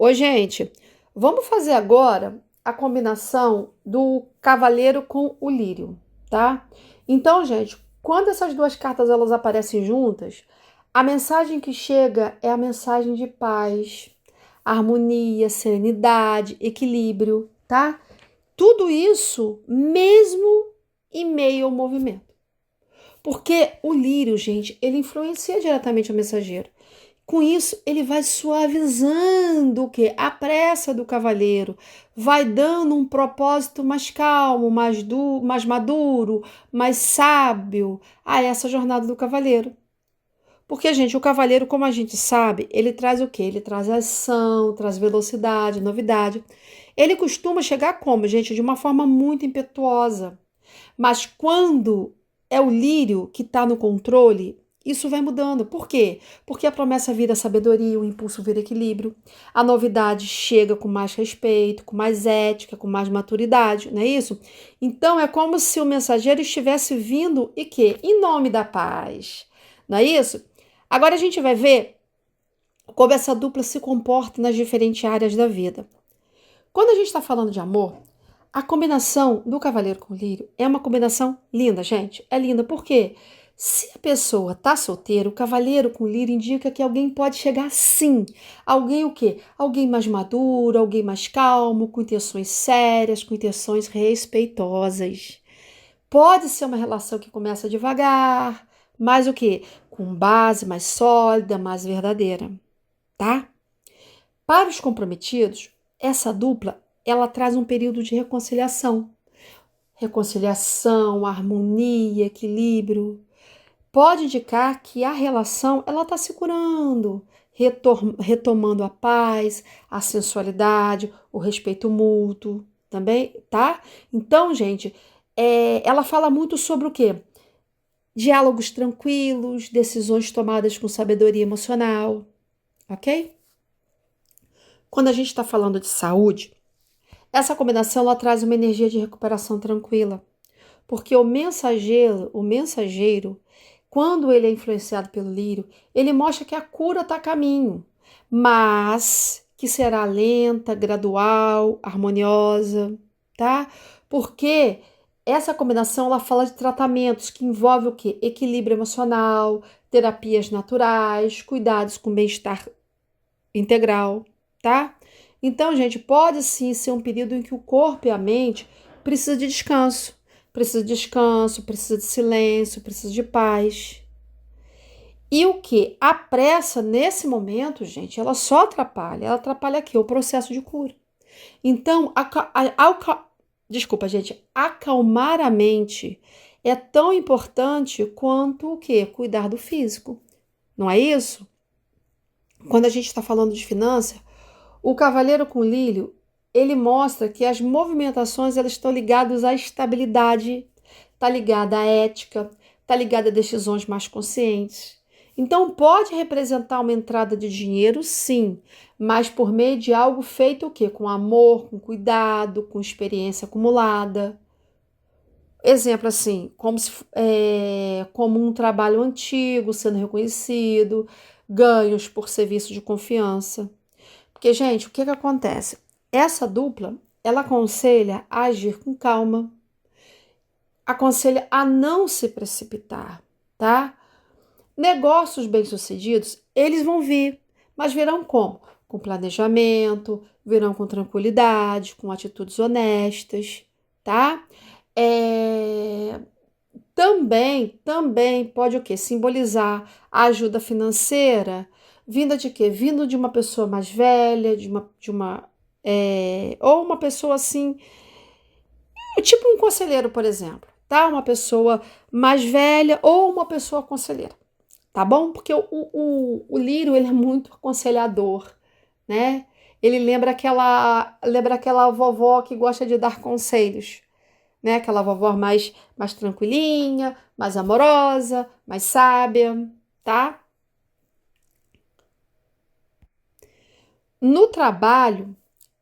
Oi, gente, vamos fazer agora a combinação do cavaleiro com o lírio, tá? Então, gente, quando essas duas cartas elas aparecem juntas, a mensagem que chega é a mensagem de paz, harmonia, serenidade, equilíbrio, tá? Tudo isso mesmo em meio ao movimento. Porque o lírio, gente, ele influencia diretamente o mensageiro. Com isso, ele vai suavizando o quê? A pressa do cavaleiro, vai dando um propósito mais calmo, mais maduro, mais sábio a essa jornada do cavaleiro. Porque, gente, o cavaleiro, como a gente sabe, ele traz o quê? Ele traz ação, traz velocidade, novidade. Ele costuma chegar como, gente? De uma forma muito impetuosa. Mas quando é o lírio que está no controle, isso vai mudando. Por quê? Porque a promessa vira sabedoria, o impulso vira equilíbrio, a novidade chega com mais respeito, com mais ética, com mais maturidade, não é isso? Então é como se o mensageiro estivesse vindo e quê? Em nome da paz, não é isso? Agora a gente vai ver como essa dupla se comporta nas diferentes áreas da vida. Quando a gente está falando de amor, a combinação do cavaleiro com o lírio é uma combinação linda, gente. É linda porque se a pessoa tá solteira, o cavaleiro com o lírio indica que alguém pode chegar sim. Alguém o quê? Alguém mais maduro, alguém mais calmo, com intenções sérias, com intenções respeitosas. Pode ser uma relação que começa devagar, mas o quê? Com base mais sólida, mais verdadeira, tá? Para os comprometidos, essa dupla ela traz um período de reconciliação. Reconciliação, harmonia, equilíbrio. Pode indicar que a relação ela está se curando, retomando a paz, a sensualidade, o respeito mútuo, também, tá? Então, gente, ela fala muito sobre o quê? Diálogos tranquilos, decisões tomadas com sabedoria emocional, ok? Quando a gente está falando de saúde, essa combinação ela traz uma energia de recuperação tranquila, porque o mensageiro, quando ele é influenciado pelo lírio, ele mostra que a cura está a caminho, mas que será lenta, gradual, harmoniosa, tá? Porque essa combinação ela fala de tratamentos que envolvem o quê? Equilíbrio emocional, terapias naturais, cuidados com bem-estar integral, tá? Então, gente, pode sim ser um período em que o corpo e a mente precisam de descanso. Precisa de descanso, precisa de silêncio, precisa de paz. E o que? A pressa, nesse momento, gente, ela só atrapalha. Ela atrapalha aqui o processo de cura. Então, desculpa, gente, acalmar a mente é tão importante quanto o quê? Cuidar do físico. Não é isso? Quando a gente está falando de finanças, o cavaleiro com lírio, ele mostra que as movimentações elas estão ligadas à estabilidade, está ligada à ética, está ligada a decisões mais conscientes. Então pode representar uma entrada de dinheiro, sim, mas por meio de algo feito o quê? Com amor, com cuidado, com experiência acumulada. Exemplo assim, como um trabalho antigo sendo reconhecido, ganhos por serviço de confiança. Porque, gente, o que que acontece? Essa dupla, ela aconselha a agir com calma, aconselha a não se precipitar, tá? Negócios bem-sucedidos, eles vão vir, mas virão como? Com planejamento, virão com tranquilidade, com atitudes honestas, tá? É, também pode o quê? Simbolizar a ajuda financeira, vinda de quê? Vindo de uma pessoa mais velha, ou uma pessoa assim, tipo um conselheiro, por exemplo, tá? Uma pessoa mais velha ou uma pessoa conselheira, tá bom? Porque o lírio, ele é muito aconselhador, né? Ele lembra aquela vovó que gosta de dar conselhos, né? Aquela vovó mais tranquilinha, mais amorosa, mais sábia, tá? No trabalho,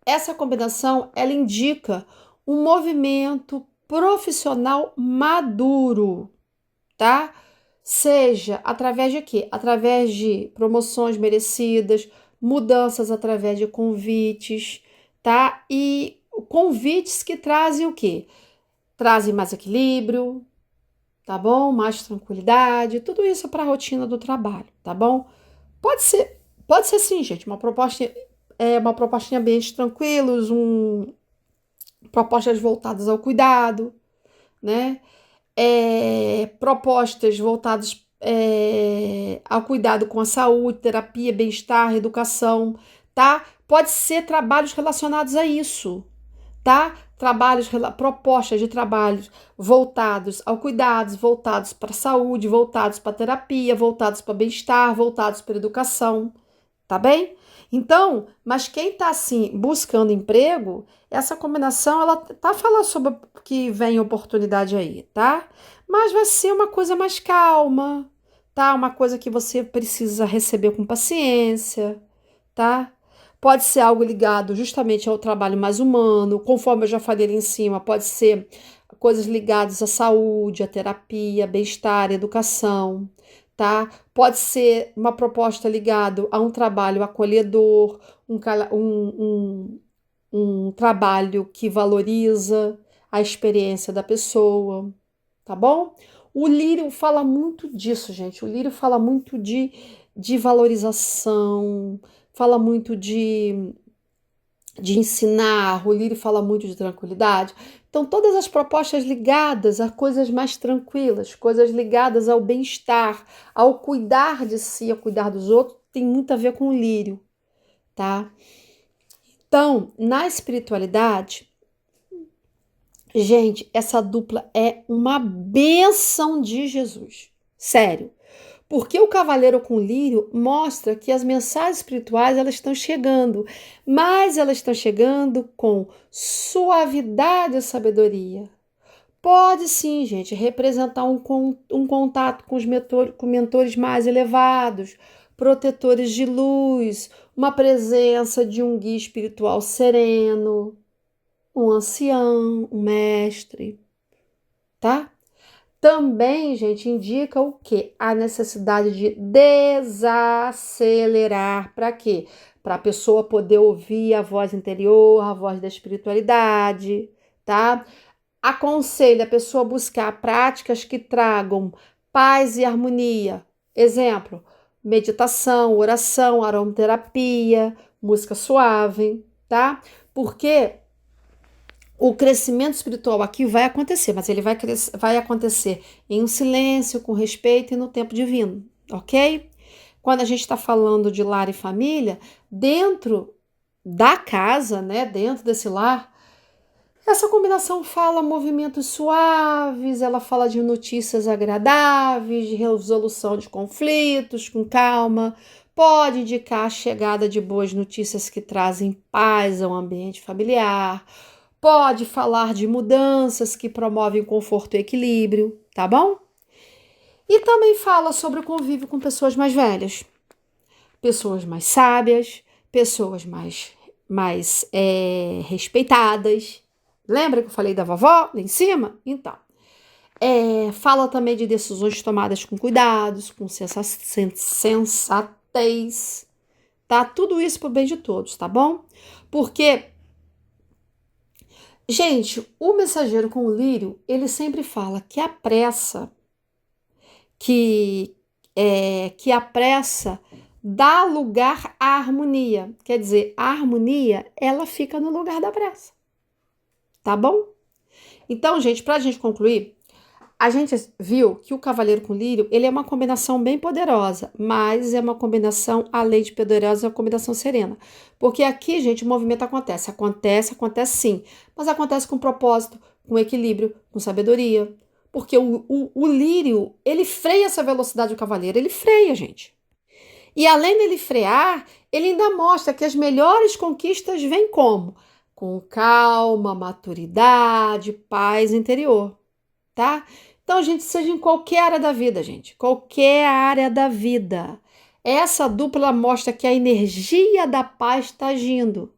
essa combinação ela indica um movimento profissional maduro, tá? Seja através de quê? Através de promoções merecidas, mudanças através de convites, tá? E convites que trazem o quê? Trazem mais equilíbrio, tá bom? Mais tranquilidade, tudo isso para a rotina do trabalho, tá bom? Pode ser sim, gente, uma proposta em ambientes tranquilos, propostas voltadas ao cuidado, né? Propostas voltadas ao cuidado com a saúde, terapia, bem-estar, educação, tá? Pode ser trabalhos relacionados a isso, tá? Propostas de trabalhos voltados ao cuidado, voltados para a saúde, voltados para a terapia, voltados para bem-estar, voltados para a educação, tá bem? Então, mas quem está assim buscando emprego, essa combinação ela tá falando sobre que vem oportunidade aí, tá? Mas vai ser uma coisa mais calma, tá? Uma coisa que você precisa receber com paciência, tá? Pode ser algo ligado justamente ao trabalho mais humano, conforme eu já falei ali em cima, pode ser coisas ligadas à saúde, à terapia, bem-estar, educação, tá? Pode ser uma proposta ligada a um trabalho acolhedor, um trabalho que valoriza a experiência da pessoa, tá bom? O lírio fala muito disso, gente. O lírio fala muito de valorização, fala muito de ensinar, o lírio fala muito de tranquilidade. Então, todas as propostas ligadas a coisas mais tranquilas, coisas ligadas ao bem-estar, ao cuidar de si, ao cuidar dos outros, tem muito a ver com o lírio, tá? Então, na espiritualidade, gente, essa dupla é uma bênção de Jesus. Sério. Porque o cavaleiro com lírio mostra que as mensagens espirituais elas estão chegando, mas elas estão chegando com suavidade e sabedoria. Pode sim, gente, representar um contato com mentores mais elevados, protetores de luz, uma presença de um guia espiritual sereno, um ancião, um mestre, tá? Também, gente, indica o quê? A necessidade de desacelerar. Para quê? Para a pessoa poder ouvir a voz interior, a voz da espiritualidade, tá? Aconselho a pessoa a buscar práticas que tragam paz e harmonia. Exemplo, meditação, oração, aromaterapia, música suave, tá? Porque o crescimento espiritual aqui vai acontecer, mas ele vai acontecer em um silêncio, com respeito e no tempo divino, ok? Quando a gente está falando de lar e família, dentro da casa, né, dentro desse lar, essa combinação fala movimentos suaves, ela fala de notícias agradáveis, de resolução de conflitos com calma, pode indicar a chegada de boas notícias que trazem paz ao ambiente familiar, pode falar de mudanças que promovem conforto e equilíbrio, tá bom? E também fala sobre o convívio com pessoas mais velhas, pessoas mais sábias, pessoas mais respeitadas. Lembra que eu falei da vovó lá em cima? Então, fala também de decisões tomadas com cuidados, com sensatez, tá? Tudo isso pro bem de todos, tá bom? Porque, gente, o mensageiro com o lírio, ele sempre fala que a pressa, que a pressa dá lugar à harmonia. Quer dizer, a harmonia, ela fica no lugar da pressa. Tá bom? Então, gente, pra gente concluir, a gente viu que o cavaleiro com lírio, ele é uma combinação bem poderosa, mas é uma combinação, além de poderosa, é uma combinação serena. Porque aqui, gente, o movimento acontece sim, mas acontece com propósito, com equilíbrio, com sabedoria. Porque o lírio, ele freia essa velocidade do cavaleiro, ele freia, gente. E além dele frear, ele ainda mostra que as melhores conquistas vêm como? Com calma, maturidade, paz interior, tá? Então, gente, seja em qualquer área da vida, gente, qualquer área da vida. Essa dupla mostra que a energia da paz está agindo,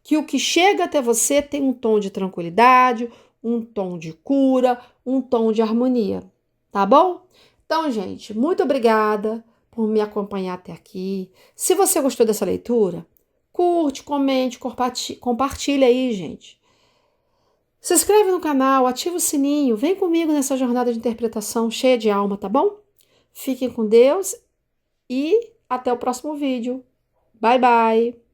que o que chega até você tem um tom de tranquilidade, um tom de cura, um tom de harmonia, tá bom? Então, gente, muito obrigada por me acompanhar até aqui. Se você gostou dessa leitura, curte, comente, compartilha aí, gente. Se inscreve no canal, ativa o sininho, vem comigo nessa jornada de interpretação cheia de alma, tá bom? Fiquem com Deus e até o próximo vídeo. Bye, bye!